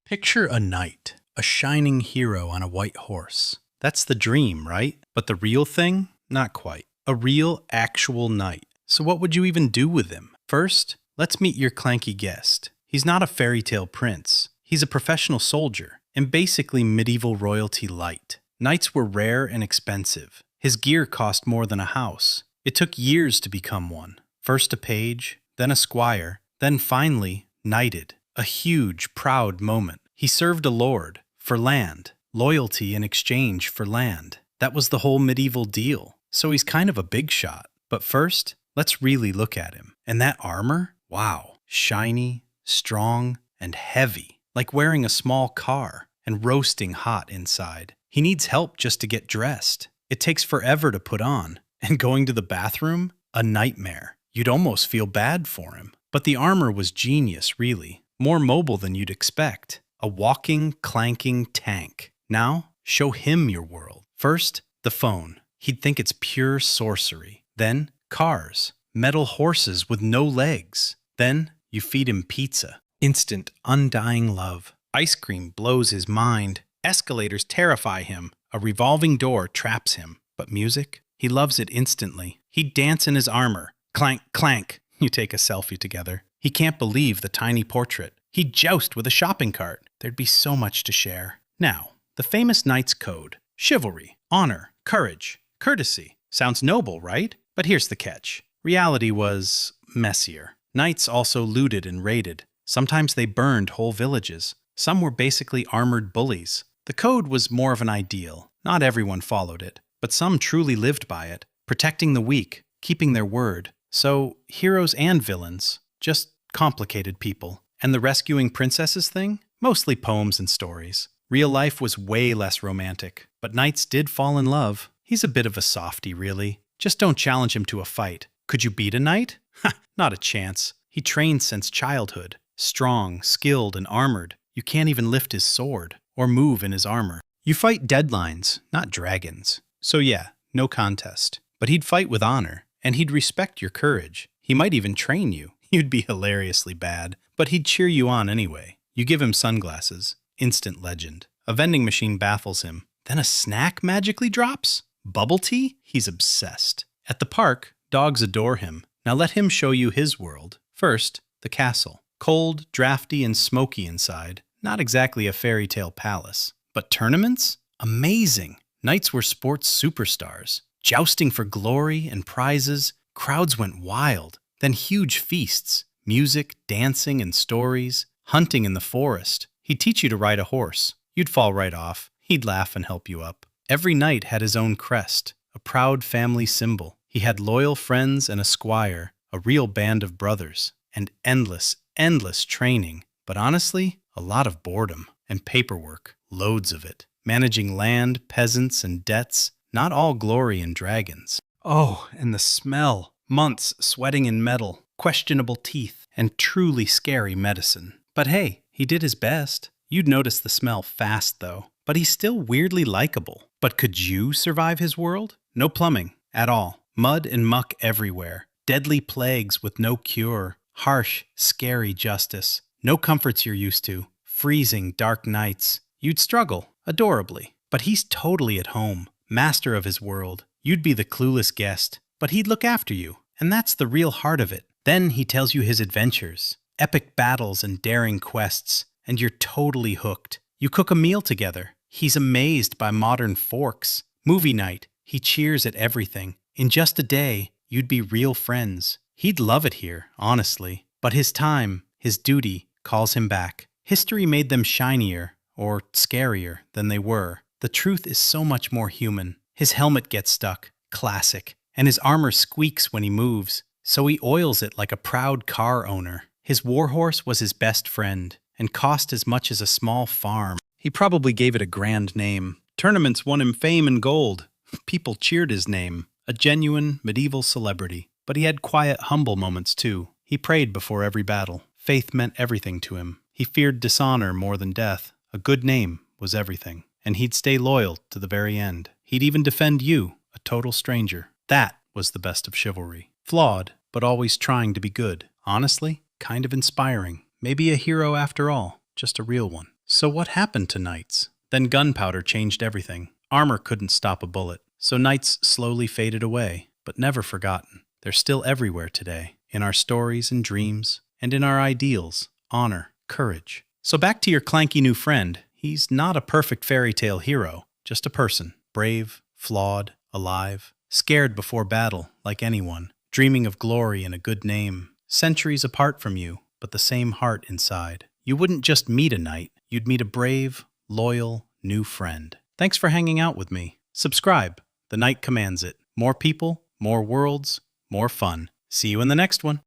Picture a knight, a shining hero on a white horse. That's the dream, right? But the real thing? Not quite. A real, actual knight. So what would you even do with him? First, let's meet your clanky guest. He's not a fairy tale prince. He's a professional soldier, and basically medieval royalty light. Knights were rare and expensive. His gear cost more than a house. It took years to become one. First a page, then a squire, then finally knighted. A huge, proud moment. He served a lord, for land, loyalty in exchange for land. That was the whole medieval deal. So he's kind of a big shot. But first, let's really look at him. And that armor? Wow. Shiny, strong, and heavy. Like wearing a small car and roasting hot inside. He needs help just to get dressed. It takes forever to put on. And going to the bathroom? A nightmare. You'd almost feel bad for him. But the armor was genius, really. More mobile than you'd expect. A walking, clanking tank. Now, show him your world. First, the phone. He'd think it's pure sorcery. Then, cars. Metal horses with no legs. Then, you feed him pizza. Instant, undying love. Ice cream blows his mind. Escalators terrify him. A revolving door traps him. But music? He loves it instantly. He'd dance in his armor. Clank, clank. You take a selfie together. He can't believe the tiny portrait. He'd joust with a shopping cart. There'd be so much to share. Now, the famous knight's code. Chivalry, honor, courage, courtesy. Sounds noble, right? But here's the catch. Reality was messier. Knights also looted and raided. Sometimes they burned whole villages. Some were basically armored bullies. The code was more of an ideal. Not everyone followed it, but some truly lived by it, protecting the weak, keeping their word. So, heroes and villains, just complicated people. And the rescuing princesses thing? Mostly poems and stories. Real life was way less romantic, but knights did fall in love. He's a bit of a softie, really. Just don't challenge him to a fight. Could you beat a knight? Ha, not a chance. He trained since childhood. Strong, skilled, and armored. You can't even lift his sword, or move in his armor. You fight deadlines, not dragons. So yeah, no contest. But he'd fight with honor, and he'd respect your courage. He might even train you. You'd be hilariously bad, but he'd cheer you on anyway. You give him sunglasses. Instant legend. A vending machine baffles him. Then a snack magically drops? Bubble tea? He's obsessed. At the park, dogs adore him. Now let him show you his world. First, the castle. Cold, drafty, and smoky inside. Not exactly a fairy tale palace. But tournaments? Amazing. Knights were sports superstars. Jousting for glory and prizes. Crowds went wild. Then huge feasts. Music, dancing, and stories. Hunting in the forest. He'd teach you to ride a horse. You'd fall right off. He'd laugh and help you up. Every knight had his own crest, a proud family symbol. He had loyal friends and a squire, a real band of brothers, and endless, endless training. But honestly, a lot of boredom and paperwork, loads of it. Managing land, peasants, and debts, not all glory and dragons. Oh, and the smell. Months sweating in metal, questionable teeth, and truly scary medicine. But hey, he did his best. You'd notice the smell fast, though. But he's still weirdly likable. But could you survive his world? No plumbing, at all. Mud and muck everywhere. Deadly plagues with no cure. Harsh, scary justice. No comforts you're used to. Freezing, dark nights. You'd struggle, adorably. But he's totally at home. Master of his world. You'd be the clueless guest. But he'd look after you. And that's the real heart of it. Then he tells you his adventures. Epic battles and daring quests. And you're totally hooked. You cook a meal together. He's amazed by modern forks. Movie night. He cheers at everything. In just a day, you'd be real friends. He'd love it here, honestly. But his time, his duty, calls him back. History made them shinier, or scarier, than they were. The truth is so much more human. His helmet gets stuck. Classic. And his armor squeaks when he moves. So he oils it like a proud car owner. His warhorse was his best friend, and cost as much as a small farm. He probably gave it a grand name. Tournaments won him fame and gold. People cheered his name. A genuine, medieval celebrity. But he had quiet, humble moments too. He prayed before every battle. Faith meant everything to him. He feared dishonor more than death. A good name was everything. And he'd stay loyal to the very end. He'd even defend you, a total stranger. That was the best of chivalry. Flawed, but always trying to be good. Honestly, kind of inspiring. Maybe a hero after all, just a real one. So what happened to knights? Then gunpowder changed everything. Armor couldn't stop a bullet. So knights slowly faded away, but never forgotten. They're still everywhere today, in our stories and dreams, and in our ideals, honor, courage. So back to your clanky new friend. He's not a perfect fairy tale hero, just a person, brave, flawed, alive, scared before battle, like anyone, dreaming of glory and a good name, centuries apart from you, but the same heart inside. You wouldn't just meet a knight, you'd meet a brave, loyal, new friend. Thanks for hanging out with me. Subscribe. The Knight commands it. More people, more worlds, more fun. See you in the next one.